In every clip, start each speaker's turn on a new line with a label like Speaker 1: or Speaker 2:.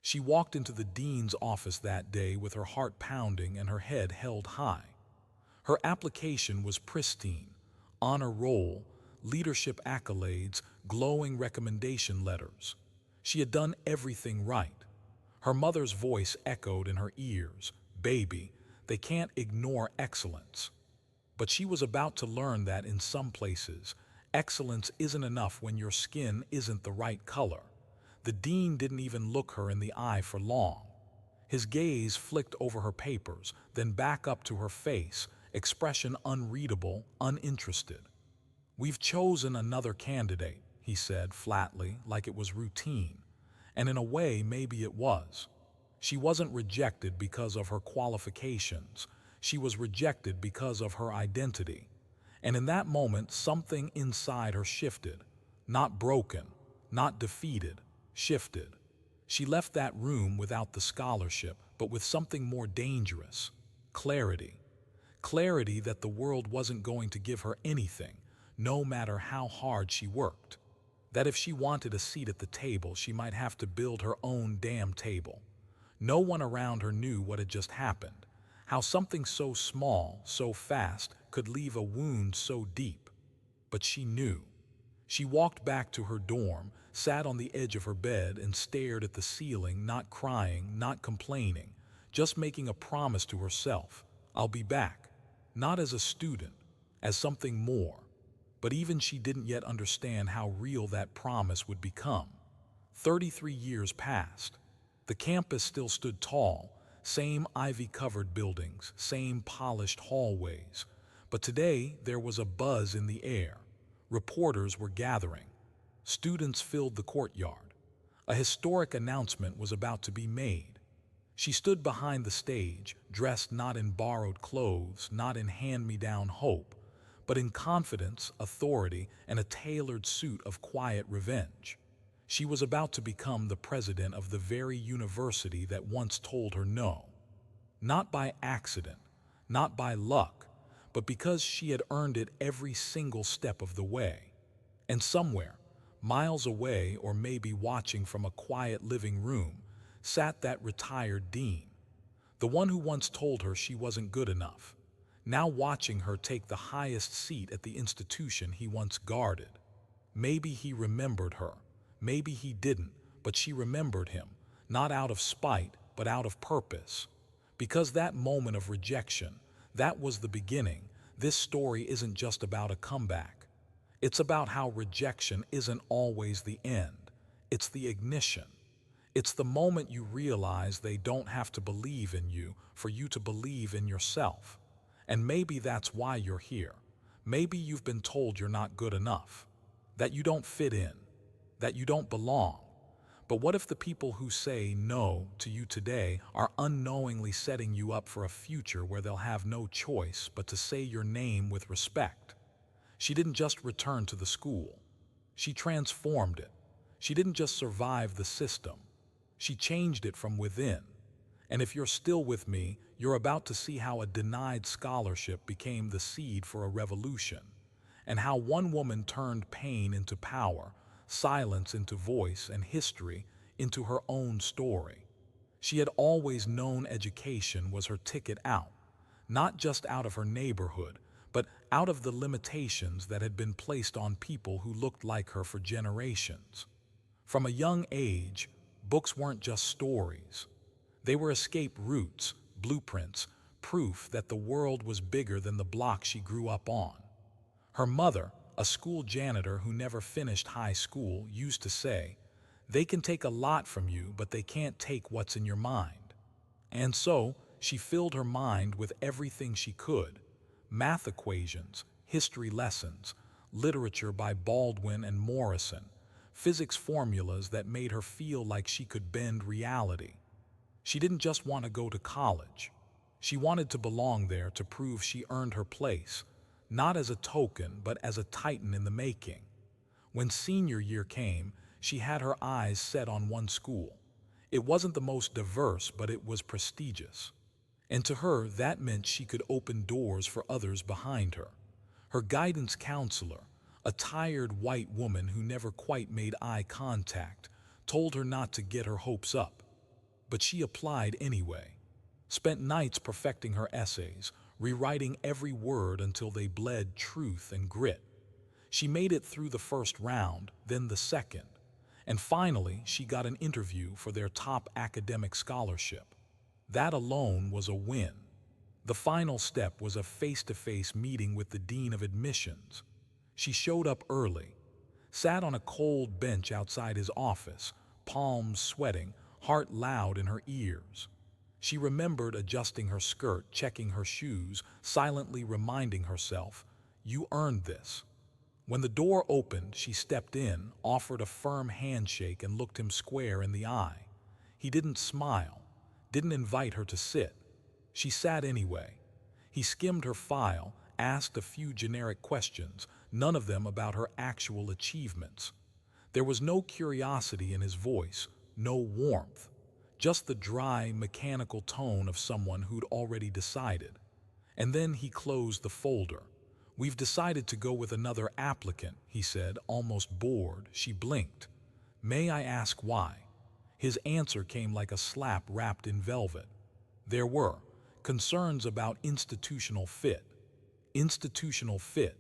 Speaker 1: She walked into the dean's office that day with her heart pounding and her head held high. Her application was pristine: honor roll, leadership accolades, glowing recommendation letters. She had done everything right. Her mother's voice echoed in her ears: "Baby, they can't ignore excellence." But she was about to learn that in some places, excellence isn't enough when your skin isn't the right color. The dean didn't even look her in the eye for long. His gaze flicked over her papers, then back up to her face, expression unreadable, uninterested. "We've chosen another candidate," he said flatly, like it was routine. And in a way, maybe it was. She wasn't rejected because of her qualifications. She was rejected because of her identity. And in that moment, something inside her shifted. Not broken, not defeated, shifted. She left that room without the scholarship, but with something more dangerous: clarity. Clarity that the world wasn't going to give her anything, no matter how hard she worked. That if she wanted a seat at the table, she might have to build her own damn table. No one around her knew what had just happened, how something so small, so fast, could leave a wound so deep. But she knew. She walked back to her dorm, sat on the edge of her bed and stared at the ceiling, not crying, not complaining, just making a promise to herself: "I'll be back." Not as a student, as something more. But even she didn't yet understand how real that promise would become. 33 years passed. The campus still stood tall, same ivy-covered buildings, same polished hallways. But today there was a buzz in the air. Reporters were gathering. Students filled the courtyard. A historic announcement was about to be made. She stood behind the stage, dressed not in borrowed clothes, not in hand-me-down hope, but in confidence, authority, and a tailored suit of quiet revenge. She was about to become the president of the very university that once told her no. Not by accident, not by luck, but because she had earned it every single step of the way. And somewhere, miles away or maybe watching from a quiet living room, sat that retired dean, the one who once told her she wasn't good enough, now watching her take the highest seat at the institution he once guarded. Maybe he remembered her, maybe he didn't, but she remembered him, not out of spite, but out of purpose. Because that moment of rejection, that was the beginning. This story isn't just about a comeback. It's about how rejection isn't always the end. It's the ignition. It's the moment you realize they don't have to believe in you for you to believe in yourself. And maybe that's why you're here. Maybe you've been told you're not good enough, that you don't fit in, that you don't belong. But what if the people who say no to you today are unknowingly setting you up for a future where they'll have no choice but to say your name with respect? She didn't just return to the school. She transformed it. She didn't just survive the system. She changed it from within. And if you're still with me, you're about to see how a denied scholarship became the seed for a revolution, and how one woman turned pain into power, silence into voice, and history into her own story. She had always known education was her ticket out, not just out of her neighborhood, but out of the limitations that had been placed on people who looked like her for generations. From a young age, books weren't just stories. They were escape routes, blueprints, proof that the world was bigger than the block she grew up on. Her mother, a school janitor who never finished high school, used to say, "They can take a lot from you, but they can't take what's in your mind." And so, she filled her mind with everything she could: math equations, history lessons, literature by Baldwin and Morrison, physics formulas that made her feel like she could bend reality. She didn't just want to go to college. She wanted to belong there, to prove she earned her place, not as a token, but as a titan in the making. When senior year came, she had her eyes set on one school. It wasn't the most diverse, but it was prestigious. And to her, that meant she could open doors for others behind her. Her guidance counselor, a tired white woman who never quite made eye contact, told her not to get her hopes up. But she applied anyway, spent nights perfecting her essays, rewriting every word until they bled truth and grit. She made it through the first round, then the second, and finally she got an interview for their top academic scholarship. That alone was a win. The final step was a face-to-face meeting with the dean of admissions. She showed up early, sat on a cold bench outside his office, palms sweating, heart loud in her ears. She remembered adjusting her skirt, checking her shoes, silently reminding herself, "You earned this." When the door opened, she stepped in, offered a firm handshake, and looked him square in the eye. He didn't smile, didn't invite her to sit. She sat anyway. He skimmed her file, asked a few generic questions, none of them about her actual achievements. There was no curiosity in his voice, no warmth, just the dry, mechanical tone of someone who'd already decided. And then he closed the folder. "We've decided to go with another applicant," he said, almost bored. She blinked. "May I ask why?" His answer came like a slap wrapped in velvet. There were concerns about institutional fit. Institutional fit.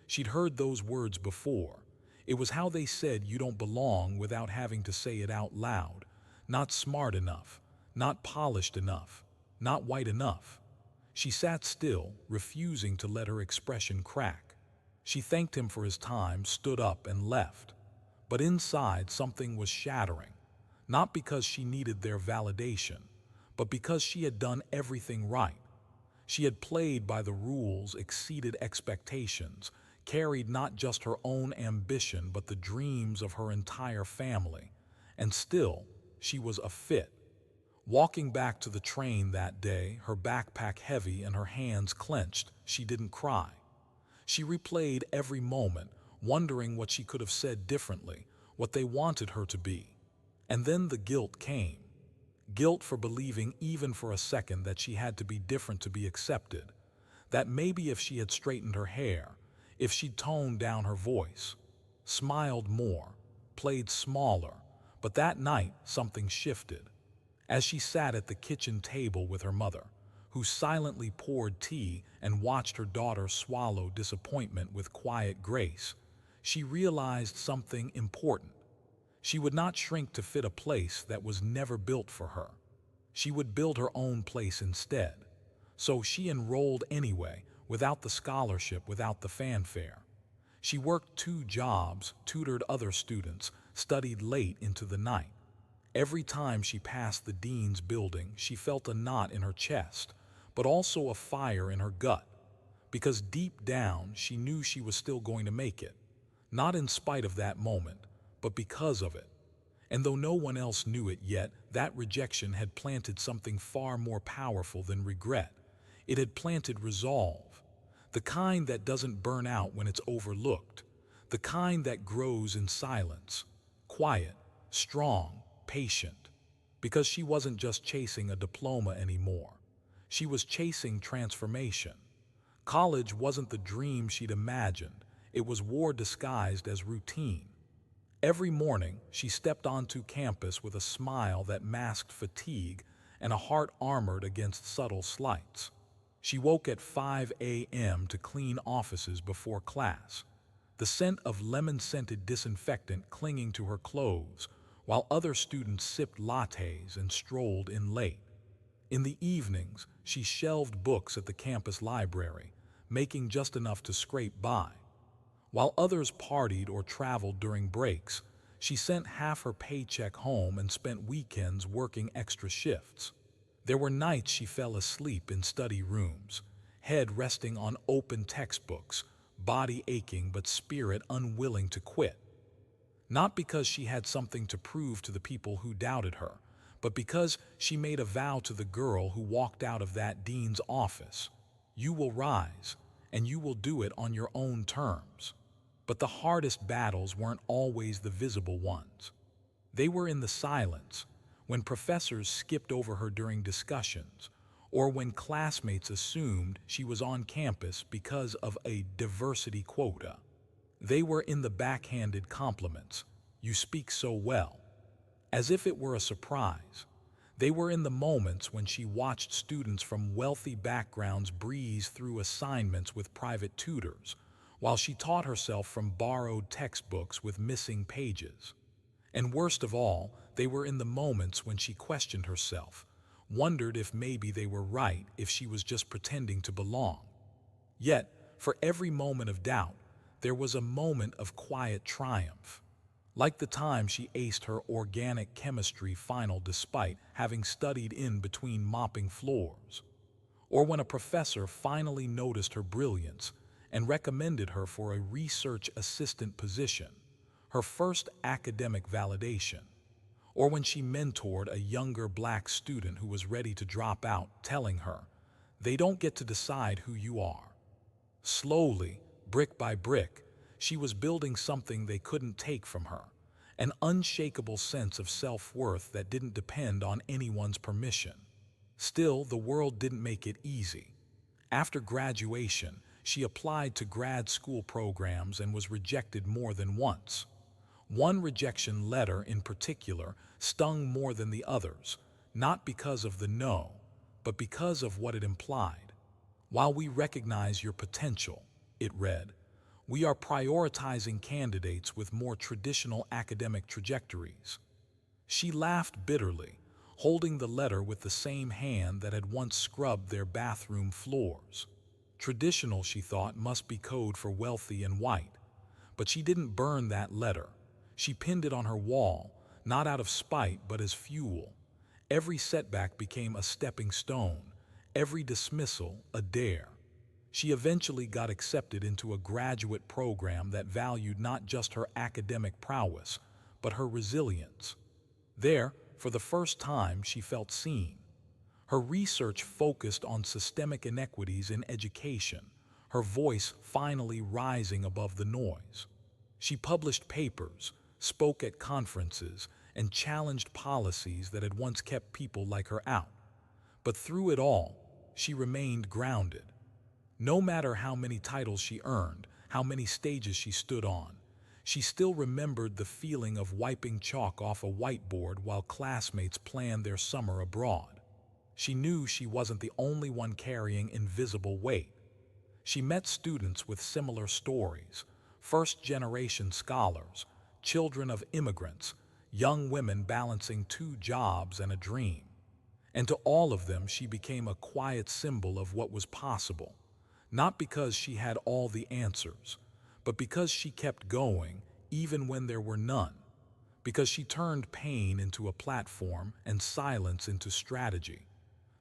Speaker 1: She'd heard those words before. It was how they said you don't belong without having to say it out loud. Not smart enough, not polished enough, not white enough. She sat still, refusing to let her expression crack. She thanked him for his time, stood up, and left. But inside, something was shattering. Not because she needed their validation, but because she had done everything right. She had played by the rules, exceeded expectations, carried not just her own ambition but the dreams of her entire family. And still, she was a fit. Walking back to the train that day, her backpack heavy and her hands clenched, she didn't cry. She replayed every moment, wondering what she could have said differently, what they wanted her to be. And then the guilt came. Guilt for believing even for a second that she had to be different to be accepted. That maybe if she had straightened her hair, if she'd toned down her voice, smiled more, played smaller. But that night, something shifted. As she sat at the kitchen table with her mother, who silently poured tea and watched her daughter swallow disappointment with quiet grace, she realized something important. She would not shrink to fit a place that was never built for her. She would build her own place instead. So she enrolled anyway, without the scholarship, without the fanfare. She worked 2 jobs, tutored other students, studied late into the night. Every time she passed the dean's building, she felt a knot in her chest, but also a fire in her gut, because deep down she knew she was still going to make it, not in spite of that moment, but because of it. And though no one else knew it yet, that rejection had planted something far more powerful than regret. It had planted resolve, the kind that doesn't burn out when it's overlooked, the kind that grows in silence, quiet, strong, patient, because she wasn't just chasing a diploma anymore. She was chasing transformation. College wasn't the dream she'd imagined. It was war disguised as routine. Every morning, she stepped onto campus with a smile that masked fatigue and a heart armored against subtle slights. She woke at 5 a.m. to clean offices before class, the scent of lemon-scented disinfectant clinging to her clothes, while other students sipped lattes and strolled in late. In the evenings, she shelved books at the campus library, making just enough to scrape by. While others partied or traveled during breaks, she sent half her paycheck home and spent weekends working extra shifts. There were nights she fell asleep in study rooms, head resting on open textbooks, body aching but spirit unwilling to quit. Not because she had something to prove to the people who doubted her, but because she made a vow to the girl who walked out of that dean's office. You will rise, and you will do it on your own terms. But the hardest battles weren't always the visible ones. They were in the silence, when professors skipped over her during discussions, or when classmates assumed she was on campus because of a diversity quota. They were in the backhanded compliments, "You speak so well," as if it were a surprise. They were in the moments when she watched students from wealthy backgrounds breeze through assignments with private tutors, while she taught herself from borrowed textbooks with missing pages. And worst of all, they were in the moments when she questioned herself, wondered if maybe they were right, if she was just pretending to belong. Yet, for every moment of doubt, there was a moment of quiet triumph. Like the time she aced her organic chemistry final despite having studied in between mopping floors. Or when a professor finally noticed her brilliance and recommended her for a research assistant position, her first academic validation. Or when she mentored a younger black student who was ready to drop out, telling her, "They don't get to decide who you are." Slowly, brick by brick, she was building something they couldn't take from her, an unshakable sense of self-worth that didn't depend on anyone's permission. Still, the world didn't make it easy. After graduation, she applied to grad school programs and was rejected more than once. One rejection letter in particular stung more than the others, not because of the no, but because of what it implied. "While we recognize your potential," it read, "we are prioritizing candidates with more traditional academic trajectories." She laughed bitterly, holding the letter with the same hand that had once scrubbed their bathroom floors. Traditional, she thought, must be code for wealthy and white. But she didn't burn that letter. She pinned it on her wall, not out of spite but as fuel. Every setback became a stepping stone, every dismissal a dare. She eventually got accepted into a graduate program that valued not just her academic prowess, but her resilience. There, for the first time, she felt seen. Her research focused on systemic inequities in education, her voice finally rising above the noise. She published papers, spoke at conferences, and challenged policies that had once kept people like her out. But through it all, she remained grounded. No matter how many titles she earned, how many stages she stood on, she still remembered the feeling of wiping chalk off a whiteboard while classmates planned their summer abroad. She knew she wasn't the only one carrying invisible weight. She met students with similar stories, first-generation scholars, children of immigrants, young women balancing two jobs and a dream. And to all of them, she became a quiet symbol of what was possible, not because she had all the answers, but because she kept going even when there were none, because she turned pain into a platform and silence into strategy.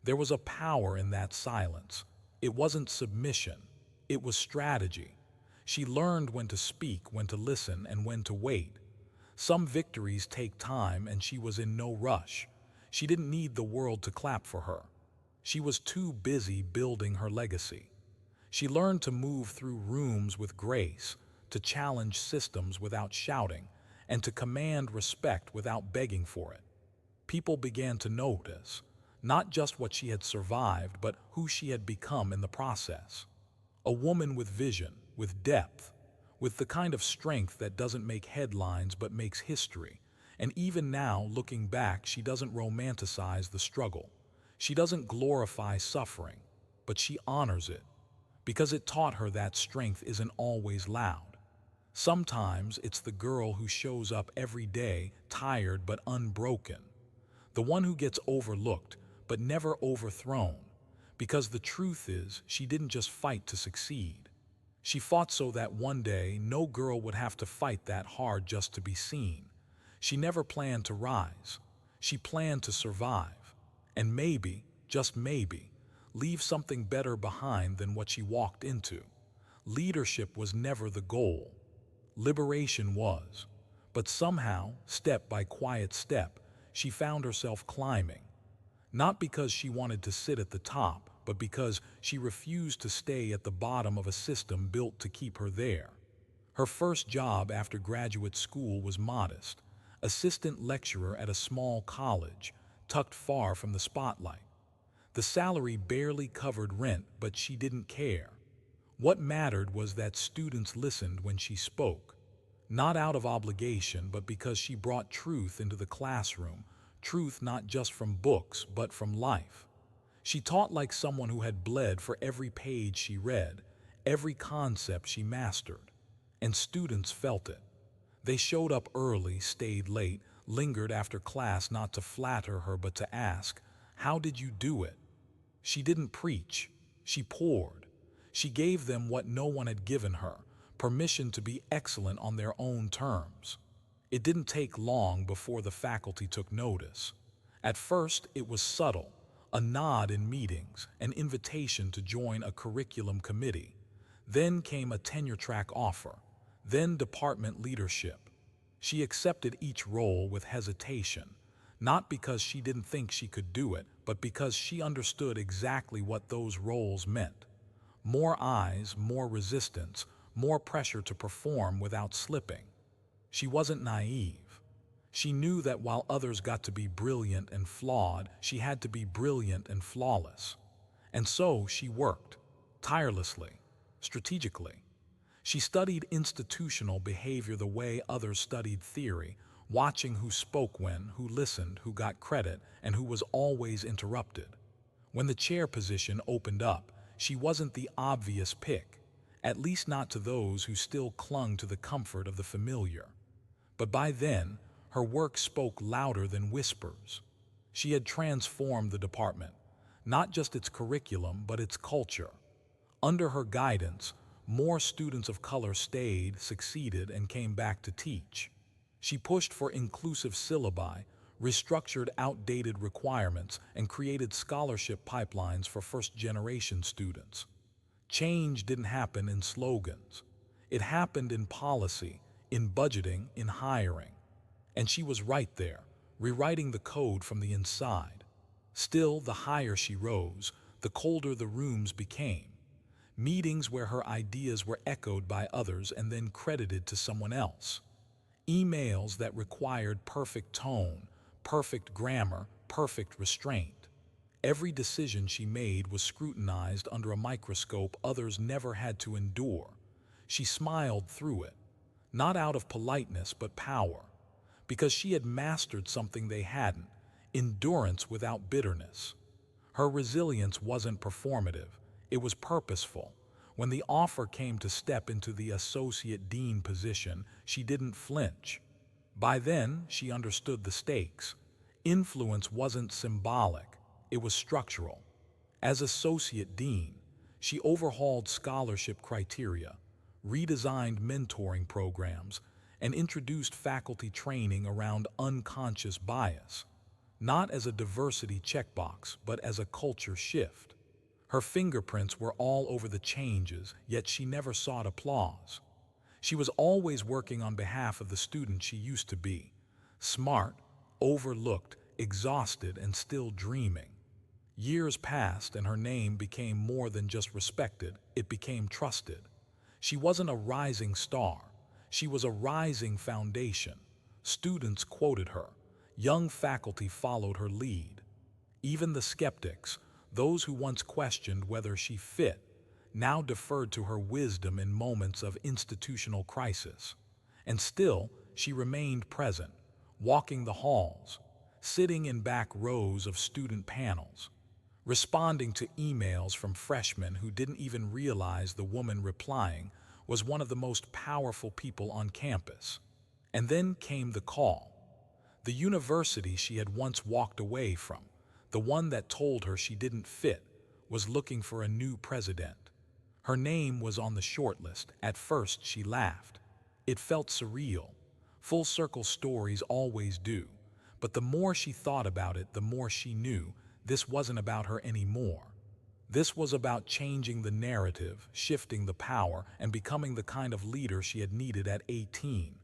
Speaker 1: There was a power in that silence. It wasn't submission, it was strategy. She learned when to speak, when to listen, and when to wait. Some victories take time, and she was in no rush. She didn't need the world to clap for her. She was too busy building her legacy. She learned to move through rooms with grace, to challenge systems without shouting, and to command respect without begging for it. People began to notice, not just what she had survived, but who she had become in the process. A woman with vision, with depth, with the kind of strength that doesn't make headlines but makes history. And even now, looking back, she doesn't romanticize the struggle. She doesn't glorify suffering, but she honors it, because it taught her that strength isn't always loud. Sometimes it's the girl who shows up every day, tired but unbroken. The one who gets overlooked, but never overthrown. Because the truth is, she didn't just fight to succeed. She fought so that one day no girl would have to fight that hard just to be seen. She never planned to rise. She planned to survive. And maybe, just maybe, leave something better behind than what she walked into. Leadership was never the goal. Liberation was. But somehow, step by quiet step, she found herself climbing. Not because she wanted to sit at the top, but because she refused to stay at the bottom of a system built to keep her there. Her first job after graduate school was modest, assistant lecturer at a small college, tucked far from the spotlight. The salary barely covered rent, but she didn't care. What mattered was that students listened when she spoke, not out of obligation, but because she brought truth into the classroom, truth not just from books, but from life. She taught like someone who had bled for every page she read, every concept she mastered. And students felt it. They showed up early, stayed late, lingered after class not to flatter her but to ask, "How did you do it?" She didn't preach, she poured. She gave them what no one had given her, permission to be excellent on their own terms. It didn't take long before the faculty took notice. At first, it was subtle, a nod in meetings, an invitation to join a curriculum committee. Then came a tenure-track offer, then department leadership. She accepted each role with hesitation, not because she didn't think she could do it, but because she understood exactly what those roles meant. More eyes, more resistance, more pressure to perform without slipping. She wasn't naive. She knew that while others got to be brilliant and flawed, she had to be brilliant and flawless. And so she worked, tirelessly, strategically. She studied institutional behavior the way others studied theory, watching who spoke when, who listened, who got credit, and who was always interrupted. When the chair position opened up, she wasn't the obvious pick, at least not to those who still clung to the comfort of the familiar. But by then, her work spoke louder than whispers. She had transformed the department, not just its curriculum, but its culture. Under her guidance, more students of color stayed, succeeded, and came back to teach. She pushed for inclusive syllabi, restructured outdated requirements, and created scholarship pipelines for first-generation students. Change didn't happen in slogans. It happened in policy, in budgeting, in hiring. And she was right there, rewriting the code from the inside. Still, the higher she rose, the colder the rooms became. Meetings where her ideas were echoed by others and then credited to someone else. Emails that required perfect tone, perfect grammar, perfect restraint. Every decision she made was scrutinized under a microscope others never had to endure. She smiled through it, not out of politeness but power, because she had mastered something they hadn't, endurance without bitterness. Her resilience wasn't performative, it was purposeful. When the offer came to step into the associate dean position, she didn't flinch. By then, she understood the stakes. Influence wasn't symbolic, it was structural. As associate dean, she overhauled scholarship criteria, redesigned mentoring programs, and introduced faculty training around unconscious bias, not as a diversity checkbox, but as a culture shift. Her fingerprints were all over the changes, yet she never sought applause. She was always working on behalf of the student she used to be, smart, overlooked, exhausted, and still dreaming. Years passed and her name became more than just respected, it became trusted. She wasn't a rising star, she was a rising foundation. Students quoted her, young faculty followed her lead. Even the skeptics, those who once questioned whether she fit, now deferred to her wisdom in moments of institutional crisis. And still, she remained present, walking the halls, sitting in back rows of student panels, responding to emails from freshmen who didn't even realize the woman replying was one of the most powerful people on campus. And then came the call. The university she had once walked away from, the one that told her she didn't fit, was looking for a new president. Her name was on the shortlist. At first, she laughed. It felt surreal. Full circle stories always do. But the more she thought about it, the more she knew this wasn't about her anymore. This was about changing the narrative, shifting the power, and becoming the kind of leader she had needed at 18.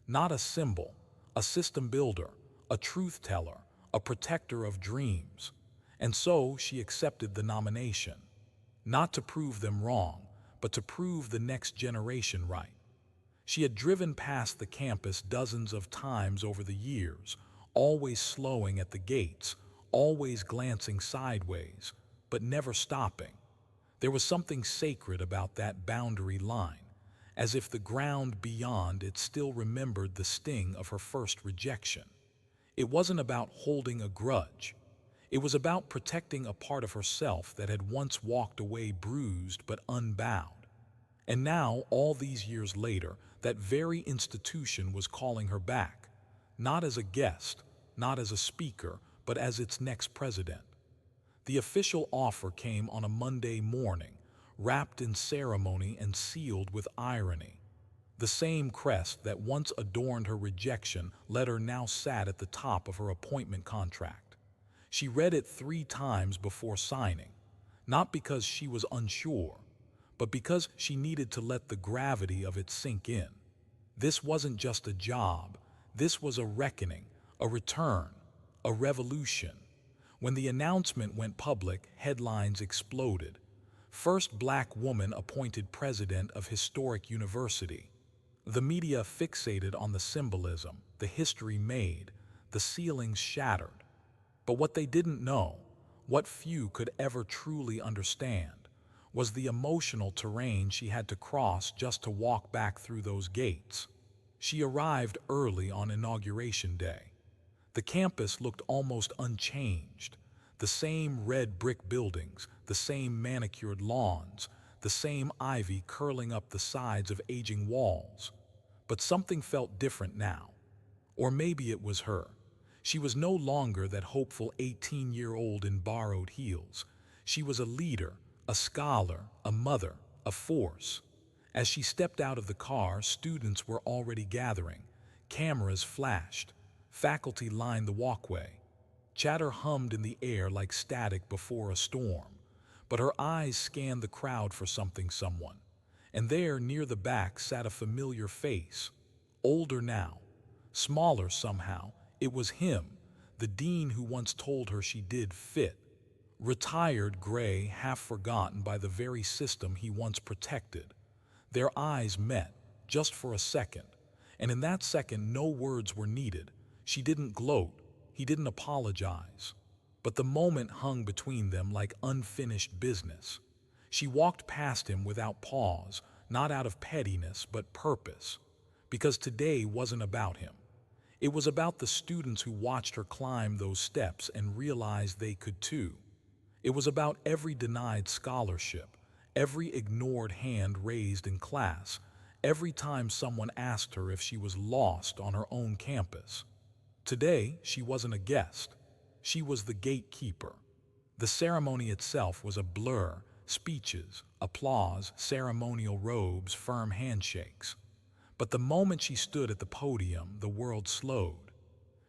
Speaker 1: Not a symbol, a system builder, a truth teller, a protector of dreams. And so she accepted the nomination. Not to prove them wrong, but to prove the next generation right. She had driven past the campus dozens of times over the years, always slowing at the gates, always glancing sideways, but never stopping. There was something sacred about that boundary line, as if the ground beyond it still remembered the sting of her first rejection. It wasn't about holding a grudge. It was about protecting a part of herself that had once walked away bruised but unbowed. And now, all these years later, that very institution was calling her back, not as a guest, not as a speaker, but as its next president. The official offer came on a Monday morning, wrapped in ceremony and sealed with irony. The same crest that once adorned her rejection letter now sat at the top of her appointment contract. She read it 3 times before signing, not because she was unsure, but because she needed to let the gravity of it sink in. This wasn't just a job, this was a reckoning, a return, a revolution. When the announcement went public, headlines exploded. First black woman appointed president of historic university. The media fixated on the symbolism, the history made, the ceilings shattered. But what they didn't know, what few could ever truly understand, was the emotional terrain she had to cross just to walk back through those gates. She arrived early on Inauguration Day. The campus looked almost unchanged. The same red brick buildings, the same manicured lawns, the same ivy curling up the sides of aging walls. But something felt different now. Or maybe it was her. She was no longer that hopeful 18-year-old in borrowed heels. She was a leader, a scholar, a mother, a force. As she stepped out of the car, students were already gathering. Cameras flashed. Faculty lined the walkway. Chatter hummed in the air like static before a storm. But her eyes scanned the crowd for someone. And there, near the back, sat a familiar face. Older now, smaller somehow. It was him, the dean who once told her she did fit. Retired, gray, half forgotten by the very system he once protected. Their eyes met, just for a second. And in that second, no words were needed. She didn't gloat. He didn't apologize. But the moment hung between them like unfinished business. She walked past him without pause, not out of pettiness, but purpose. Because today wasn't about him. It was about the students who watched her climb those steps and realized they could too. It was about every denied scholarship, every ignored hand raised in class, every time someone asked her if she was lost on her own campus. Today, she wasn't a guest. She was the gatekeeper. The ceremony itself was a blur. Speeches, applause, ceremonial robes, firm handshakes. But the moment she stood at the podium, the world slowed.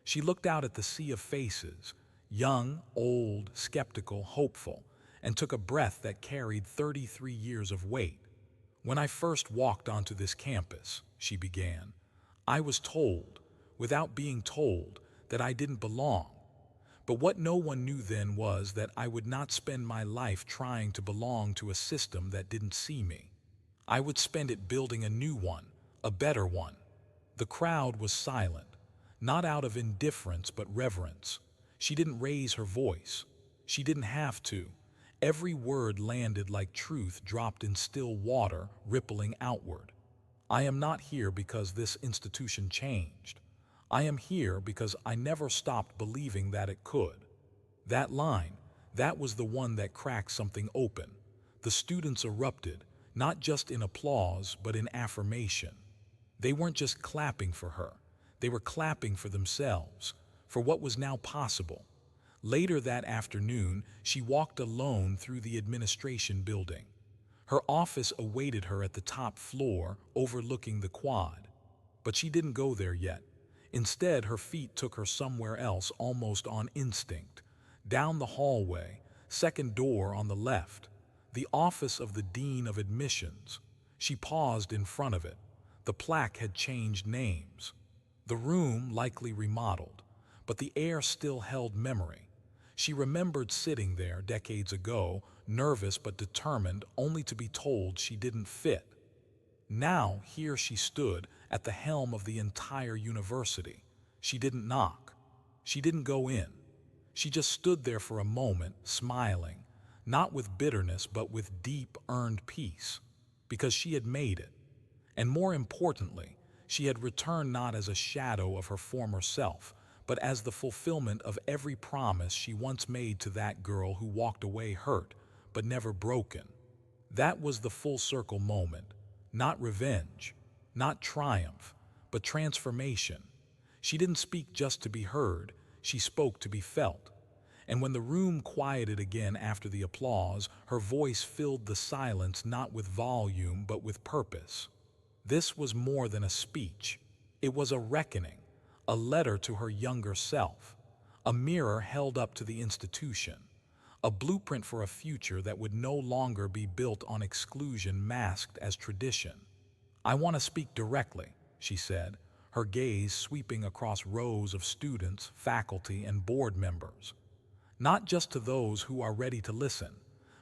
Speaker 1: She looked out at the sea of faces, young, old, skeptical, hopeful, and took a breath that carried 33 years of weight. When I first walked onto this campus, she began, I was told, without being told, that I didn't belong. But what no one knew then was that I would not spend my life trying to belong to a system that didn't see me. I would spend it building a new one, a better one. The crowd was silent, not out of indifference but reverence. She didn't raise her voice. She didn't have to. Every word landed like truth dropped in still water, rippling outward. I am not here because this institution changed. I am here because I never stopped believing that it could. That line, that was the one that cracked something open. The students erupted, not just in applause, but in affirmation. They weren't just clapping for her. They were clapping for themselves, for what was now possible. Later that afternoon, she walked alone through the administration building. Her office awaited her at the top floor, overlooking the quad. But she didn't go there yet. Instead, her feet took her somewhere else almost on instinct. Down the hallway, second door on the left, the office of the Dean of Admissions. She paused in front of it. The plaque had changed names. The room likely remodeled, but the air still held memory. She remembered sitting there decades ago, nervous but determined, only to be told she didn't fit. Now, here she stood, at the helm of the entire university. She didn't knock. She didn't go in. She just stood there for a moment, smiling, not with bitterness but with deep, earned peace, because she had made it. And more importantly, she had returned not as a shadow of her former self, but as the fulfillment of every promise she once made to that girl who walked away hurt, but never broken. That was the full circle moment. Not revenge, not triumph, but transformation. She didn't speak just to be heard, she spoke to be felt. And when the room quieted again after the applause, her voice filled the silence not with volume but with purpose. This was more than a speech. It was a reckoning, a letter to her younger self, a mirror held up to the institution, a blueprint for a future that would no longer be built on exclusion masked as tradition. "I want to speak directly," she said, her gaze sweeping across rows of students, faculty, and board members. "Not just to those who are ready to listen,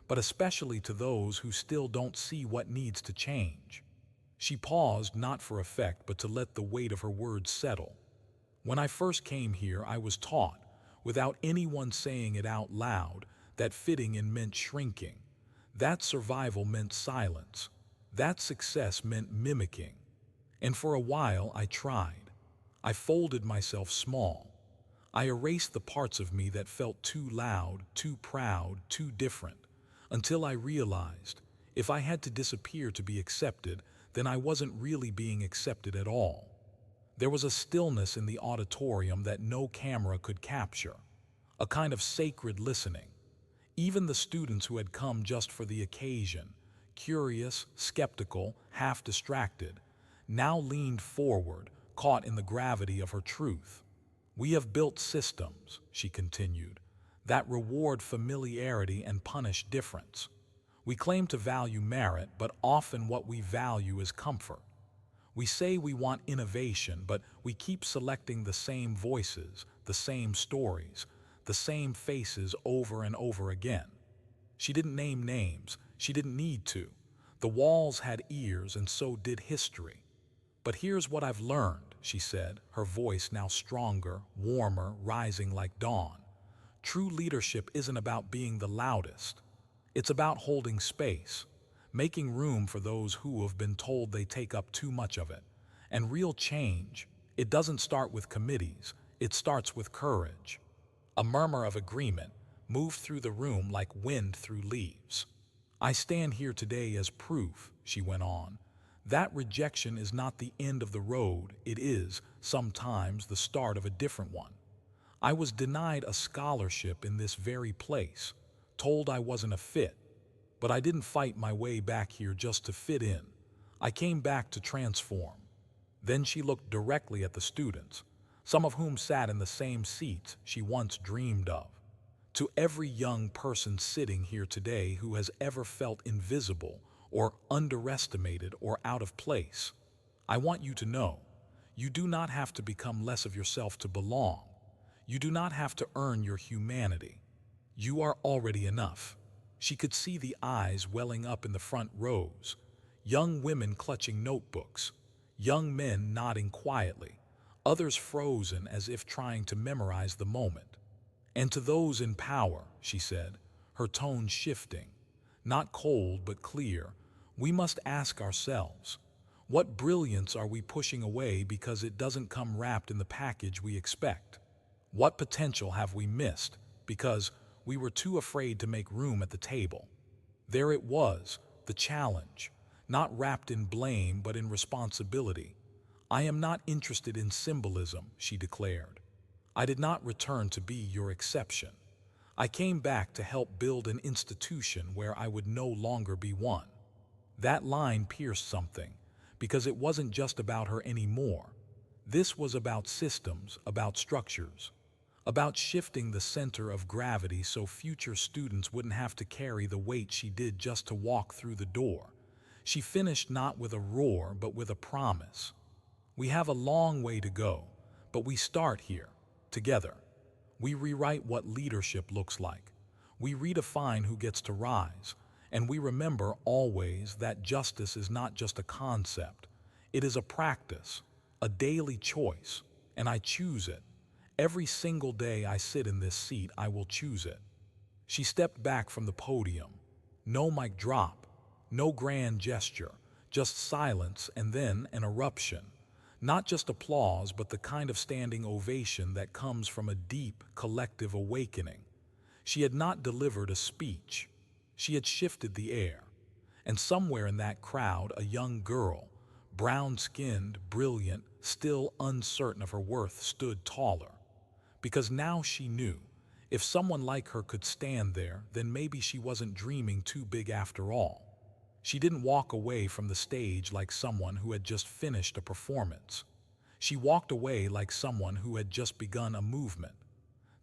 Speaker 1: but especially to those who still don't see what needs to change." She paused not for effect but to let the weight of her words settle. "When I first came here, I was taught, without anyone saying it out loud, that fitting in meant shrinking, that survival meant silence, that success meant mimicking. And for a while I tried. I folded myself small. I erased the parts of me that felt too loud, too proud, too different, until I realized if I had to disappear to be accepted, then I wasn't really being accepted at all. There was a stillness in the auditorium that no camera could capture, a kind of sacred listening. Even the students who had come just for the occasion, curious, skeptical, half distracted, now leaned forward, caught in the gravity of her truth. "We have built systems," she continued, "that reward familiarity and punish difference. We claim to value merit, but often what we value is comfort. We say we want innovation, but we keep selecting the same voices, the same stories, the same faces over and over again." She didn't name names. She didn't need to. The walls had ears, and so did history. "But here's what I've learned," she said, her voice now stronger, warmer, rising like dawn. "True leadership isn't about being the loudest. It's about holding space, making room for those who have been told they take up too much of it. And real change, it doesn't start with committees, it starts with courage." A murmur of agreement moved through the room like wind through leaves. "I stand here today as proof," she went on, "that rejection is not the end of the road, it is, sometimes, the start of a different one. I was denied a scholarship in this very place, told I wasn't a fit, but I didn't fight my way back here just to fit in. I came back to transform." Then she looked directly at the students, some of whom sat in the same seats she once dreamed of. "To every young person sitting here today who has ever felt invisible or underestimated or out of place, I want you to know, you do not have to become less of yourself to belong. You do not have to earn your humanity. You are already enough." She could see the eyes welling up in the front rows, young women clutching notebooks, young men nodding quietly, others frozen as if trying to memorize the moment. "And to those in power," she said, her tone shifting, not cold but clear, "we must ask ourselves, what brilliance are we pushing away because it doesn't come wrapped in the package we expect? What potential have we missed because we were too afraid to make room at the table?" There it was, the challenge, not wrapped in blame but in responsibility. "I am not interested in symbolism," she declared. "I did not return to be your exception. I came back to help build an institution where I would no longer be one." That line pierced something, because it wasn't just about her anymore. This was about systems, about structures, about shifting the center of gravity so future students wouldn't have to carry the weight she did just to walk through the door. She finished not with a roar but with a promise. "We have a long way to go, but we start here, together. We rewrite what leadership looks like. We redefine who gets to rise, and we remember always that justice is not just a concept. It is a practice, a daily choice, and I choose it. Every single day I sit in this seat, I will choose it." She stepped back from the podium. No mic drop, no grand gesture, just silence and then an eruption. Not just applause, but the kind of standing ovation that comes from a deep, collective awakening. She had not delivered a speech. She had shifted the air. And somewhere in that crowd, a young girl, brown-skinned, brilliant, still uncertain of her worth, stood taller. Because now she knew, if someone like her could stand there, then maybe she wasn't dreaming too big after all. She didn't walk away from the stage like someone who had just finished a performance. She walked away like someone who had just begun a movement.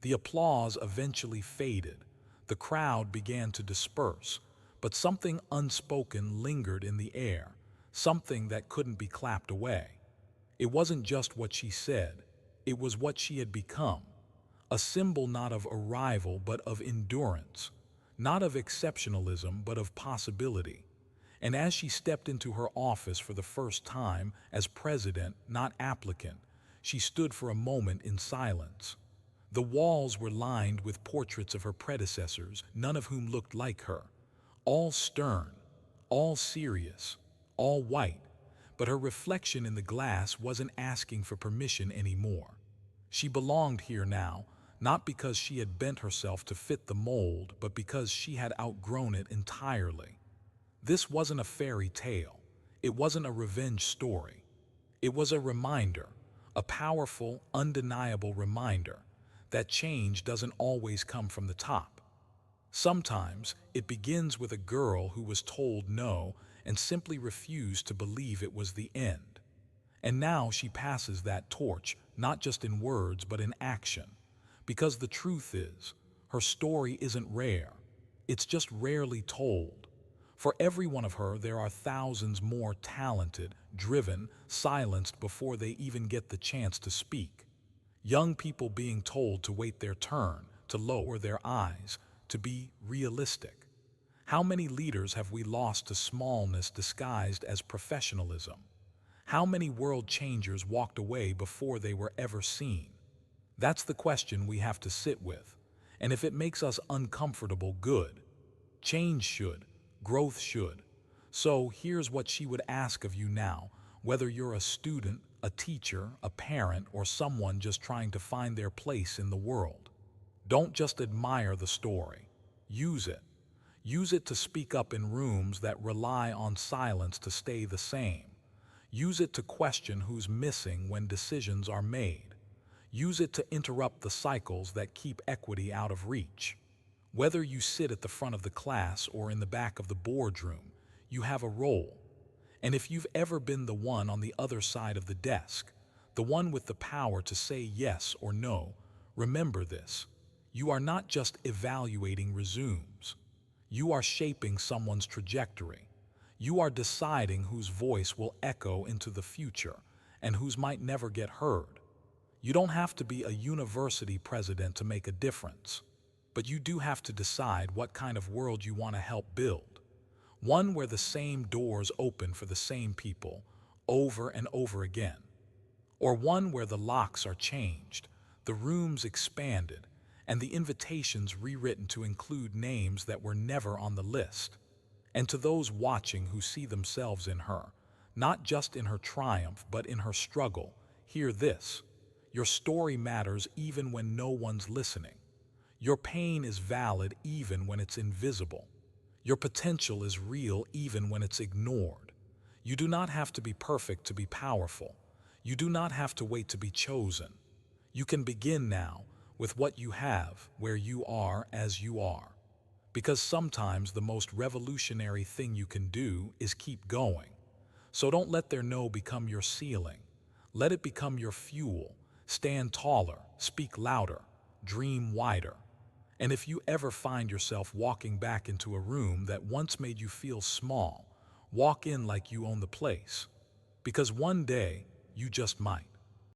Speaker 1: The applause eventually faded. The crowd began to disperse, but something unspoken lingered in the air, something that couldn't be clapped away. It wasn't just what she said, it was what she had become. A symbol not of arrival but of endurance, not of exceptionalism but of possibility. And as she stepped into her office for the first time as president, not applicant, she stood for a moment in silence. The walls were lined with portraits of her predecessors, none of whom looked like her. All stern, all serious, all white, but her reflection in the glass wasn't asking for permission anymore. She belonged here now, not because she had bent herself to fit the mold, but because she had outgrown it entirely. This wasn't a fairy tale. It wasn't a revenge story. It was a reminder, a powerful, undeniable reminder, that change doesn't always come from the top. Sometimes it begins with a girl who was told no and simply refused to believe it was the end. And now she passes that torch, not just in words but in action. Because the truth is, her story isn't rare. It's just rarely told. For every one of her, there are thousands more talented, driven, silenced before they even get the chance to speak. Young people being told to wait their turn, to lower their eyes, to be realistic. How many leaders have we lost to smallness disguised as professionalism? How many world changers walked away before they were ever seen? That's the question we have to sit with. And if it makes us uncomfortable, good. Change should. Growth should. So here's what she would ask of you now, whether you're a student, a teacher, a parent, or someone just trying to find their place in the world. Don't just admire the story. Use it. Use it to speak up in rooms that rely on silence to stay the same. Use it to question who's missing when decisions are made. Use it to interrupt the cycles that keep equity out of reach. Whether you sit at the front of the class or in the back of the boardroom, you have a role. And if you've ever been the one on the other side of the desk, the one with the power to say yes or no, remember this. You are not just evaluating resumes. You are shaping someone's trajectory. You are deciding whose voice will echo into the future and whose might never get heard. You don't have to be a university president to make a difference. But you do have to decide what kind of world you want to help build. One where the same doors open for the same people over and over again. Or one where the locks are changed, the rooms expanded, and the invitations rewritten to include names that were never on the list. And to those watching who see themselves in her, not just in her triumph but in her struggle, hear this. Your story matters even when no one's listening. Your pain is valid even when it's invisible. Your potential is real even when it's ignored. You do not have to be perfect to be powerful. You do not have to wait to be chosen. You can begin now with what you have, where you are as you are. Because sometimes the most revolutionary thing you can do is keep going. So don't let their no become your ceiling. Let it become your fuel. Stand taller, speak louder, dream wider. And if you ever find yourself walking back into a room that once made you feel small, walk in like you own the place. Because one day, you just might.